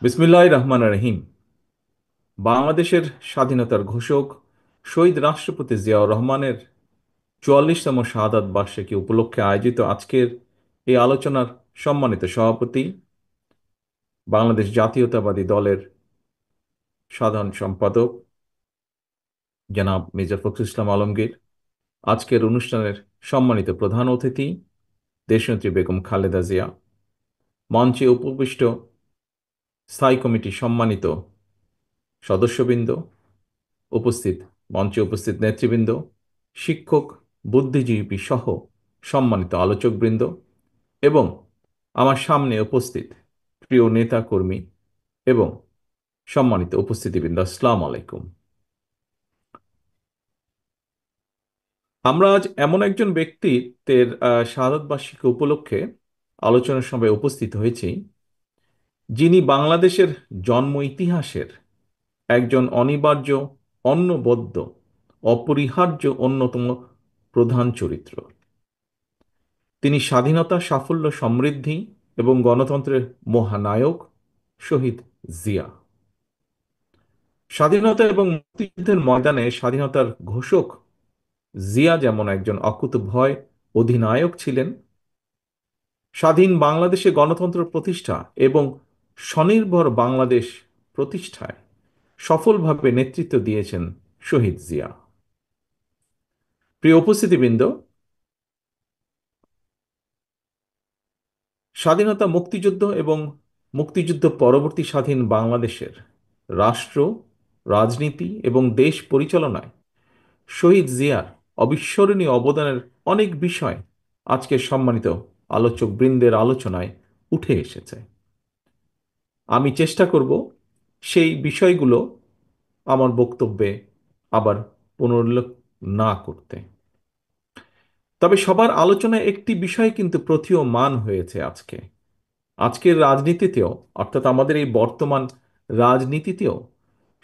বিসমিল্লাহির রহমানির রহিম। বাংলাদেশের স্বাধীনতার ঘোষক শহীদ রাষ্ট্রপতি জিয়াউর রহমানের ৪৪তম শাহাদাত বার্ষিকী উপলক্ষে আয়োজিত আজকের এই আলোচনার সম্মানিত সভাপতি, বাংলাদেশ জাতীয়তাবাদী দলের সাধারণ সম্পাদক জনাব মির্জা ফখরুল ইসলাম আলমগীর, আজকের অনুষ্ঠানের সম্মানিত প্রধান অতিথি দেশনেত্রী বেগম খালেদা জিয়া, মঞ্চে উপবিষ্ট স্থায়ী কমিটির সম্মানিত সদস্যবৃন্দ, উপস্থিত মঞ্চে উপস্থিত নেতৃবৃন্দ, শিক্ষক, বুদ্ধিজীবী সহ সম্মানিত আলোচকবৃন্দ এবং আমার সামনে উপস্থিত প্রিয় নেতা কর্মী এবং সম্মানিত উপস্থিতিবৃন্দ, আসসালামু আলাইকুম। আমরা আজ এমন একজন ব্যক্তিত্বের শাহাদাত বার্ষিকী উপলক্ষে আলোচনার সভায় উপস্থিত হয়েছি, যিনি বাংলাদেশের জন্ম ইতিহাসের একজন অনিবার্য, অনবদ্য, অপরিহার্য অন্যতম প্রধান চরিত্র। তিনি স্বাধীনতা, সাফল্য, সমৃদ্ধি এবং গণতন্ত্রের মহানায়ক শহীদ জিয়া। স্বাধীনতা এবং মুক্তিযুদ্ধের ময়দানে স্বাধীনতার ঘোষক জিয়া যেমন একজন অকুতোভয় অধিনায়ক ছিলেন, স্বাধীন বাংলাদেশে গণতন্ত্র প্রতিষ্ঠা এবং স্বনির্ভর বাংলাদেশ প্রতিষ্ঠায় সফলভাবে নেতৃত্ব দিয়েছেন শহীদ জিয়া। প্রিয় উপস্থিতিবৃন্দ, স্বাধীনতা, মুক্তিযুদ্ধ এবং মুক্তিযুদ্ধ পরবর্তী স্বাধীন বাংলাদেশের রাষ্ট্র, রাজনীতি এবং দেশ পরিচালনায় শহীদ জিয়ার অবিস্মরণীয় অবদানের অনেক বিষয় আজকের সম্মানিত আলোচক বৃন্দের আলোচনায় উঠে এসেছে। আমি চেষ্টা করব সেই বিষয়গুলো আমার বক্তব্যে আবার পুনরুল্লেখ না করতে। তবে সবার আলোচনায় একটি বিষয় কিন্তু প্রতীয়মান হয়েছে আজকের রাজনীতিতেও, অর্থাৎ আমাদের এই বর্তমান রাজনীতিতেও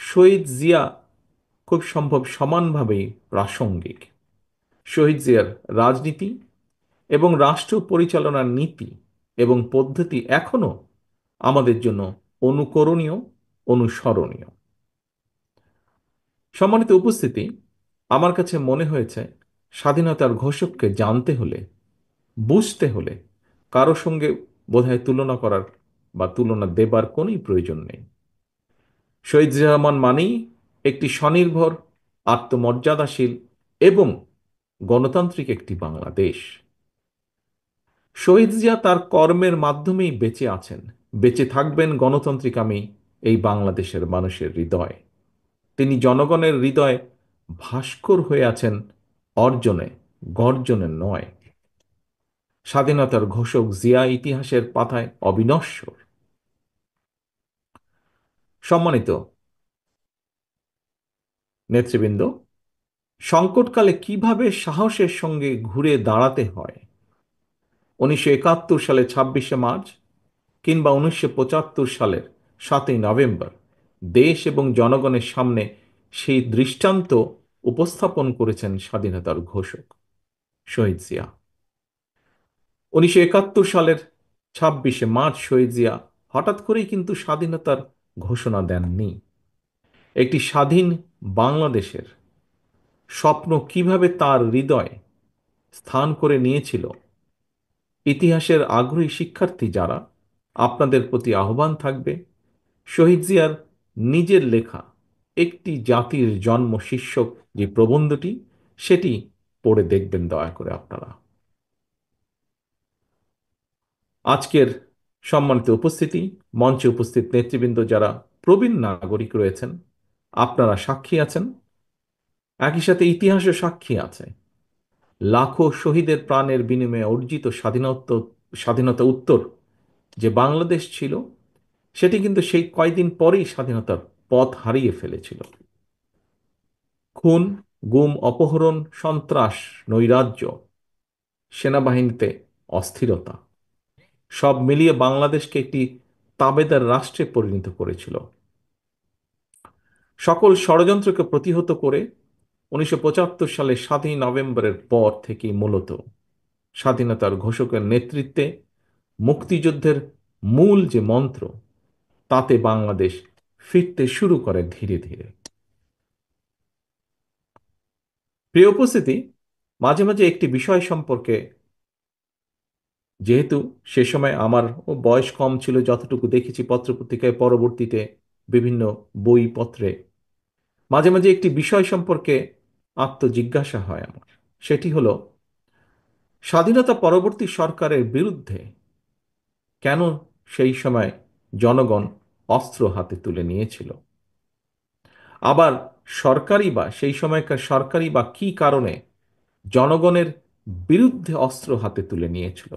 শহীদ জিয়া খুব সম্ভব সমানভাবেই প্রাসঙ্গিক। শহীদ জিয়ার রাজনীতি এবং রাষ্ট্র পরিচালনার নীতি এবং পদ্ধতি এখনো আমাদের জন্য অনুকরণীয়, অনুসরণীয়। সম্মানিত উপস্থিতি, আমার কাছে মনে হয়েছে স্বাধীনতার ঘোষককে জানতে হলে, বুঝতে হলে কারো সঙ্গে বোধহয় তুলনা করার বা তুলনা দেবার কোনোই প্রয়োজন নেই। শহীদ জিয়া রহমান মানেই একটি স্বনির্ভর, আত্মমর্যাদাশীল এবং গণতান্ত্রিক একটি বাংলাদেশ। শহীদ জিয়া তার কর্মের মাধ্যমেই বেঁচে আছেন, বেঁচে থাকবেন গণতান্ত্রিকামী এই বাংলাদেশের মানুষের হৃদয়ে। তিনি জনগণের হৃদয়ে ভাস্কর হয়ে আছেন, অর্জনে, গর্জনে নয়। স্বাধীনতার ঘোষক জিয়া ইতিহাসের পাতায় অবিনশ্বর। সম্মানিত নেতৃবৃন্দ, সংকটকালে কিভাবে সাহসের সঙ্গে ঘুরে দাঁড়াতে হয়, 1971 সালে 26শে মার্চ কিংবা 1975 সালের 7ই নভেম্বর দেশ এবং জনগণের সামনে সেই দৃষ্টান্ত উপস্থাপন করেছেন স্বাধীনতার ঘোষক শহীদ জিয়া। 1971 সালের 26শে মার্চ শহীদ জিয়া হঠাৎ করেই কিন্তু স্বাধীনতার ঘোষণা দেননি। একটি স্বাধীন বাংলাদেশের স্বপ্ন কিভাবে তার হৃদয়ে স্থান করে নিয়েছিল, ইতিহাসের আগ্রহী শিক্ষার্থী যারা, আপনাদের প্রতি আহ্বান থাকবে শহীদ জিয়ার নিজের লেখা একটি জাতির জন্ম শীর্ষক যে প্রবন্ধটি, সেটি পড়ে দেখবেন দয়া করে আপনারা। আজকের সম্মানিত উপস্থিতি, মঞ্চে উপস্থিত নেতৃবৃন্দ যারা প্রবীণ নাগরিক রয়েছেন, আপনারা সাক্ষী আছেন, একই সাথে ইতিহাসও সাক্ষী আছে। লাখো শহীদের প্রাণের বিনিময়ে অর্জিত স্বাধীনতা উত্তর যে বাংলাদেশ ছিল, সেটি কিন্তু সেই কয়দিন পরেই স্বাধীনতার পথ হারিয়ে ফেলেছিল। খুন, গুম, অপহরণ, সন্ত্রাস, নৈরাজ্য, সেনাবাহিনীতে অস্থিরতা, সব মিলিয়ে বাংলাদেশকে একটি তাবেদার রাষ্ট্রে পরিণত করেছিল। সকল ষড়যন্ত্রকে প্রতিহত করে 1975 সালে 7ই নভেম্বরের পর থেকেই মূলত স্বাধীনতার ঘোষকের নেতৃত্বে মুক্তিযুদ্ধের মূল যে মন্ত্র, তাতে বাংলাদেশ ফিরতে শুরু করে ধীরে ধীরে। প্রিয় উপস্থিতি, মাঝে মাঝে একটি বিষয় সম্পর্কে, যেহেতু সে সময় আমার বয়স কম ছিল, যতটুকু দেখেছি পত্রপত্রিকায়, পরবর্তীতে বিভিন্ন বইপত্রে, মাঝে মাঝে একটি বিষয় সম্পর্কে আত্মজিজ্ঞাসা হয় আমার। সেটি হলো, স্বাধীনতা পরবর্তী সরকারের বিরুদ্ধে কেন সেই সময় জনগণ অস্ত্র হাতে তুলে নিয়েছিল? আবার সেই সময়কার সরকারি বা কি কারণে জনগণের বিরুদ্ধে অস্ত্র হাতে তুলে নিয়েছিল?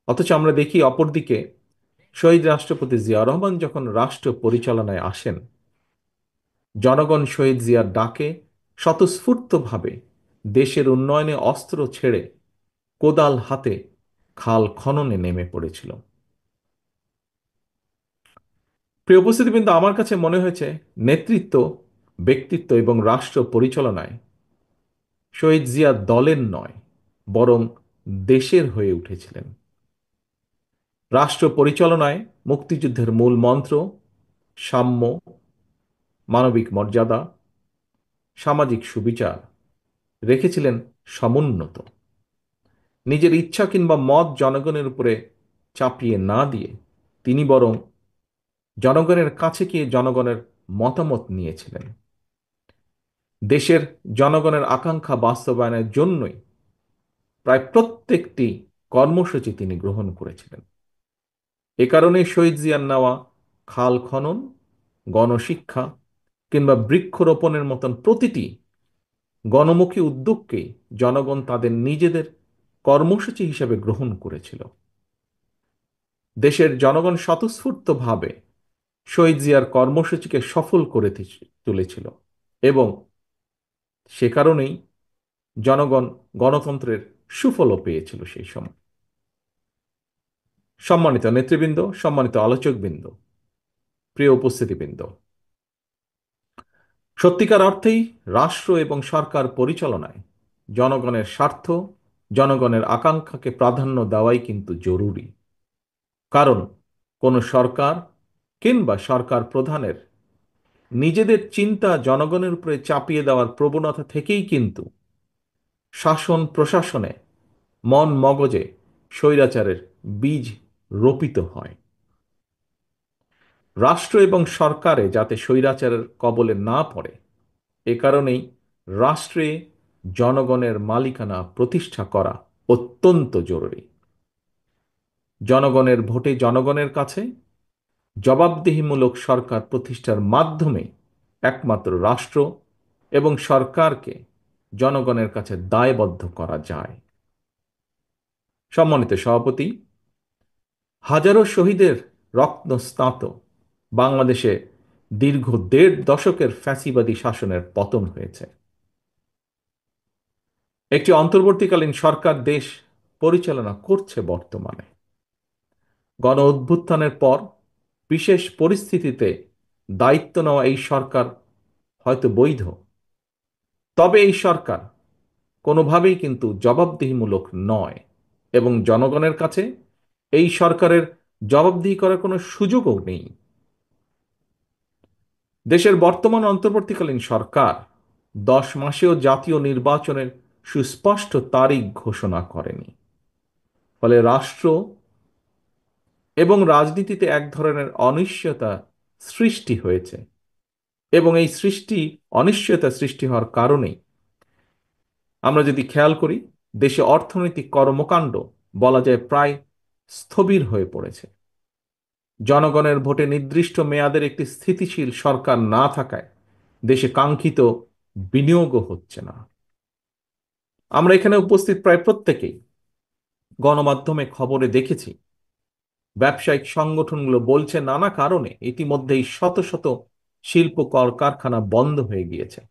অথচ আমরা দেখি অপরদিকে শহীদ রাষ্ট্রপতি জিয়া রহমান যখন রাষ্ট্র পরিচালনায় আসেন, জনগণ শহীদ জিয়ার ডাকে স্বতঃস্ফূর্তভাবে দেশের উন্নয়নে অস্ত্র ছেড়ে কোদাল হাতে খাল খননে নেমে পড়েছিল। প্রিয় উপস্থিতিবৃন্দ, আমার কাছে মনে হয়েছে নেতৃত্ব, ব্যক্তিত্ব এবং রাষ্ট্র পরিচালনায় শহীদ জিয়া দলের নয়, বরং দেশের হয়ে উঠেছিলেন। রাষ্ট্র পরিচালনায় মুক্তিযুদ্ধের মূল মন্ত্র সাম্য, মানবিক মর্যাদা, সামাজিক সুবিচার রেখেছিলেন সমুন্নত। নিজের ইচ্ছা কিংবা মত জনগণের উপরে চাপিয়ে না দিয়ে তিনি বরং জনগণের কাছে গিয়ে জনগণের মতামত নিয়েছিলেন। দেশের জনগণের আকাঙ্ক্ষা বাস্তবায়নের জন্যই প্রায় প্রত্যেকটি কর্মসূচি তিনি গ্রহণ করেছিলেন। এ কারণে শহীদ জিয়ার নেওয়া খাল খনন, গণশিক্ষা কিংবা বৃক্ষরোপণের মতন প্রতিটি গণমুখী উদ্যোগকেই জনগণ তাদের নিজেদের কর্মসূচি হিসেবে গ্রহণ করেছিল। দেশের জনগণ স্বতঃস্ফূর্তভাবে শহীদ জিয়ার কর্মসূচিকে সফল করে তুলেছিল এবং সে কারণেই জনগণ গণতন্ত্রের সুফলও পেয়েছিল সেই সময়। সম্মানিত নেতৃবৃন্দ, সম্মানিত আলোচকবৃন্দ, প্রিয় উপস্থিতিবৃন্দ, সত্যিকার অর্থেই রাষ্ট্র এবং সরকার পরিচালনায় জনগণের স্বার্থ, জনগণের আকাঙ্ক্ষাকে প্রাধান্য দেওয়াই কিন্তু জরুরি। কারণ কোনো সরকার কিংবা সরকার প্রধানের নিজেদের চিন্তা জনগণের উপরে চাপিয়ে দেওয়ার প্রবণতা থেকেই কিন্তু শাসন প্রশাসনে, মন মগজে স্বৈরাচারের বীজ রোপিত হয়। রাষ্ট্র এবং সরকারে যাতে স্বৈরাচারের কবলে না পড়ে, এ কারণেই রাষ্ট্রে জনগণের মালিকানা প্রতিষ্ঠা করা অত্যন্ত জরুরি। জনগণের ভোটে জনগণের কাছে জবাবদিহিমূলক সরকার প্রতিষ্ঠার মাধ্যমে একমাত্র রাষ্ট্র এবং সরকারকে জনগণের কাছে দায়বদ্ধ করা যায়। সম্মানিত সভাপতি, হাজারো শহীদের রত্নস্নাত বাংলাদেশে দীর্ঘ ১.৫ দশকের ফ্যাসিবাদী শাসনের পতন হয়েছে। একটি অন্তর্বর্তীকালীন সরকার দেশ পরিচালনা করছে বর্তমানে। গণ অভ্যুত্থানের পর বিশেষ পরিস্থিতিতে দায়িত্ব নেওয়া এই সরকার হয়তো বৈধ, তবে এই সরকার কোনোভাবেই কিন্তু জবাবদিহিমূলক নয় এবং জনগণের কাছে এই সরকারের জবাবদিহি করার কোনো সুযোগও নেই। দেশের বর্তমান অন্তর্বর্তীকালীন সরকার 10 মাসেও জাতীয় নির্বাচনের সুস্পষ্ট তারিখ ঘোষণা করেনি। ফলে রাষ্ট্র এবং রাজনীতিতে এক ধরনের অনিশ্চয়তা সৃষ্টি হয়েছে এবং এই অনিশ্চয়তা সৃষ্টি হওয়ার কারণেই আমরা যদি খেয়াল করি, দেশে অর্থনৈতিক কর্মকাণ্ড বলা যায় প্রায় স্থবির হয়ে পড়েছে। জনগণের ভোটে নির্দিষ্ট মেয়াদের একটি স্থিতিশীল সরকার না থাকায় দেশে কাঙ্ক্ষিত বিনিয়োগও হচ্ছে না। আমরা এখানে উপস্থিত প্রায় প্রত্যেকেই গণমাধ্যমে খবরে দেখেছি, ব্যবসায়িক সংগঠনগুলো বলছে নানা কারণে ইতিমধ্যেই শত শত শিল্প কলকারখানা বন্ধ হয়ে গিয়েছে।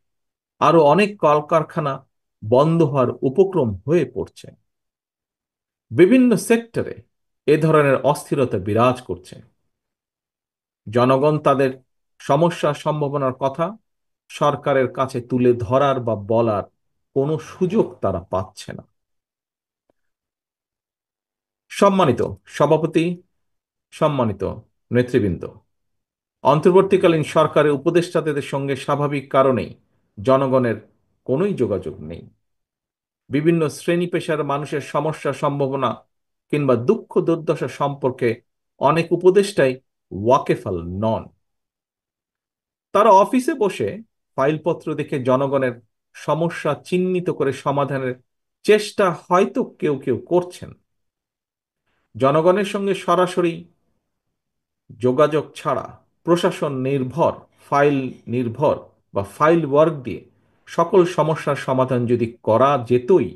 আরো অনেক কলকারখানা বন্ধ হওয়ার উপক্রম হয়ে পড়ছে। বিভিন্ন সেক্টরে এ ধরনের অস্থিরতা বিরাজ করছে। জনগণ তাদের সমস্যা সম্ভাবনার কথা সরকারের কাছে তুলে ধরার বা বলার কোনো সুযোগ তারা পাচ্ছে না। সম্মানিত সভাপতি, সম্মানিত নেতৃবৃন্দ, অন্তর্বর্তীকালীন সরকারের উপদেষ্টাদের সঙ্গে স্বাভাবিক কারণেই জনগণের কোনোই যোগাযোগ নেই। বিভিন্ন শ্রেণী পেশার মানুষের সমস্যা, সম্ভাবনা কিংবা দুঃখ দুর্দশা সম্পর্কে অনেক উপদেষ্টাই ওয়াকেফাল নন। তারা অফিসে বসে ফাইলপত্র দেখে জনগণের সমস্যা চিহ্নিত করে সমাধানের চেষ্টা হয়তো কেউ কেউ করছেন। জনগণের সঙ্গে সরাসরি যোগাযোগ ছাড়া প্রশাসন নির্ভর, ফাইল নির্ভর বা ফাইল ওয়ার্ক দিয়ে সকল সমস্যার সমাধান যদি করা যেতই,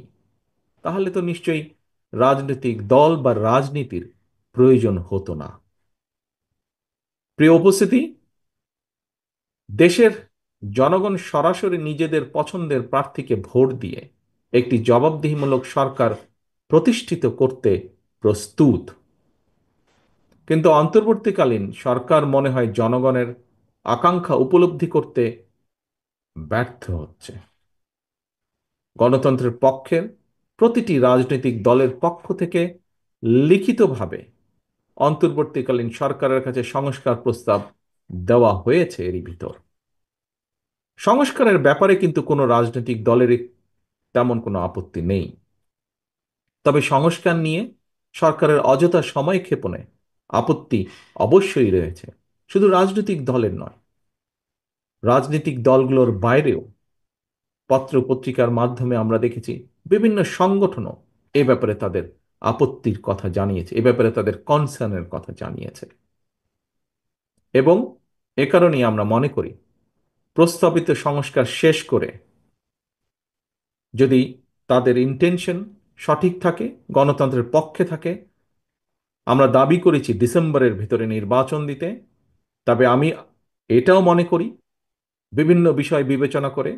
তাহলে তো নিশ্চয়ই রাজনৈতিক দল বা রাজনীতির প্রয়োজন হতো না। প্রিয় উপস্থিতি, দেশের জনগণ সরাসরি নিজেদের পছন্দের প্রার্থীকে ভোট দিয়ে একটি জবাবদিহিমূলক সরকার প্রতিষ্ঠিত করতে প্রস্তুত। কিন্তু অন্তর্বর্তীকালীন সরকার মনে হয় জনগণের আকাঙ্ক্ষা উপলব্ধি করতে ব্যর্থ হচ্ছে। গণতন্ত্রের পক্ষের প্রতিটি রাজনৈতিক দলের পক্ষ থেকে লিখিতভাবে অন্তর্বর্তীকালীন সরকারের কাছে সংস্কার প্রস্তাব দেওয়া হয়েছে। এরই ভিতর সংস্কারের ব্যাপারে কিন্তু কোনো রাজনৈতিক দলের তেমন কোনো আপত্তি নেই। তবে সংস্কার নিয়ে সরকারের অযথা সময় ক্ষেপণে আপত্তি অবশ্যই রয়েছে, শুধু রাজনৈতিক দলের নয়, রাজনৈতিক দলগুলোর বাইরেও পত্র পত্রিকার মাধ্যমে আমরা দেখেছি বিভিন্ন সংগঠনও এ ব্যাপারে তাদের আপত্তির কথা জানিয়েছে, এ ব্যাপারে তাদের কনসার্নের কথা জানিয়েছে। এবং এ কারণেই আমরা মনে করি প্রস্তাবিত সংস্কার শেষ করে, যদি তাদের ইন্টেনশন সঠিক থাকে, গণতন্ত্রের পক্ষে থাকে, আমরা দাবি করেছি ডিসেম্বরের ভিতরে নির্বাচন দিতে, তবে আমি এটাও মনে করি বিভিন্ন বিষয় বিবেচনা করে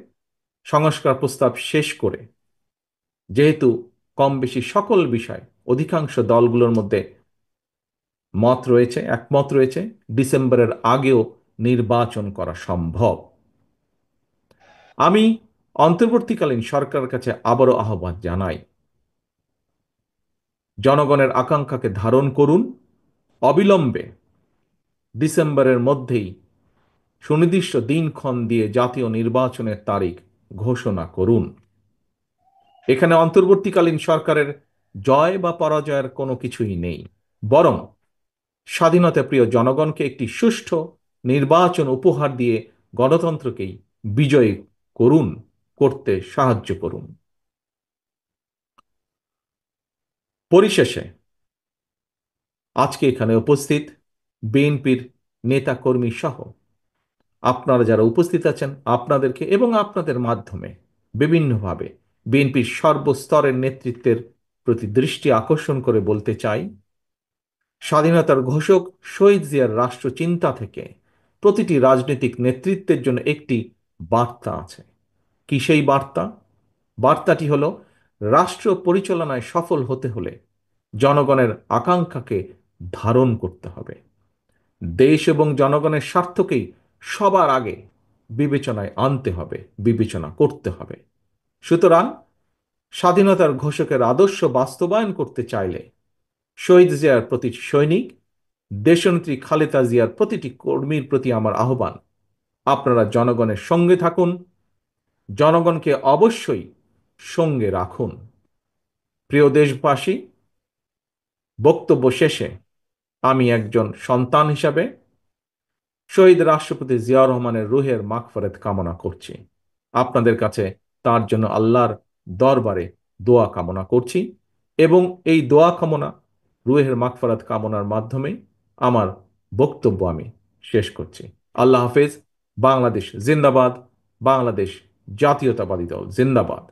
সংস্কার প্রস্তাব শেষ করে, যেহেতু কম বেশি সকল বিষয় অধিকাংশ দলগুলোর মধ্যে একমত রয়েছে, ডিসেম্বরের আগেও নির্বাচন করা সম্ভব। আমি অন্তর্বর্তীকালীন সরকারের কাছে আবারও আহ্বান জানাই, জনগণের আকাঙ্ক্ষাকে ধারণ করুন, অবিলম্বে ডিসেম্বরের মধ্যেই সুনির্দিষ্ট দিনক্ষণ দিয়ে জাতীয় নির্বাচনের তারিখ ঘোষণা করুন। এখানে অন্তর্বর্তীকালীন সরকারের জয় বা পরাজয়ের কোনো কিছুই নেই, বরং স্বাধীনতা প্রিয় জনগণকে একটি সুষ্ঠু নির্বাচন উপহার দিয়ে গণতন্ত্রকেই বিজয়ী করতে সাহায্য করুন। পরিশেষে আজকে এখানে উপস্থিত বিএনপির নেতাকর্মী সহ আপনারা যারা উপস্থিত আছেন, আপনাদেরকে এবং আপনাদের মাধ্যমে বিভিন্নভাবে বিএনপির সর্বস্তরের নেতৃত্বের প্রতি দৃষ্টি আকর্ষণ করে বলতে চাই, স্বাধীনতার ঘোষক শহীদ জিয়ার রাষ্ট্রচিন্তা থেকে প্রতিটি রাজনৈতিক নেতৃত্বের জন্য একটি বার্তা আছে। কি সেই বার্তা? বার্তাটি হলো, রাষ্ট্র পরিচালনায় সফল হতে হলে জনগণের আকাঙ্ক্ষাকে ধারণ করতে হবে, দেশ এবং জনগণের স্বার্থকেই সবার আগে বিবেচনায় আনতে হবে, বিবেচনা করতে হবে। সুতরাং স্বাধীনতার ঘোষকের আদর্শ বাস্তবায়ন করতে চাইলে শহীদ জিয়ার প্রতি সৈনিক, দেশনেত্রী খালেদা জিয়ার প্রতিটি কর্মীর প্রতি আমার আহ্বান, আপনারা জনগণের সঙ্গে থাকুন, জনগণকে অবশ্যই সঙ্গে রাখুন। প্রিয় দেশবাসী, বক্তব্য শেষে আমি একজন সন্তান হিসাবে শহীদ রাষ্ট্রপতি জিয়াউর রহমানের রুহের মাগফিরাত কামনা করছি। আপনাদের কাছে তার জন্য আল্লাহর দরবারে দোয়া কামনা করছি, এবং এই দোয়া কামনা, রুহের মাগফিরাত কামনার মাধ্যমে আমার বক্তব্য আমি শেষ করছি। আল্লাহ হাফেজ। বাংলাদেশ জিন্দাবাদ। বাংলাদেশ জাতীয়তাবাদী দল জিন্দাবাদ।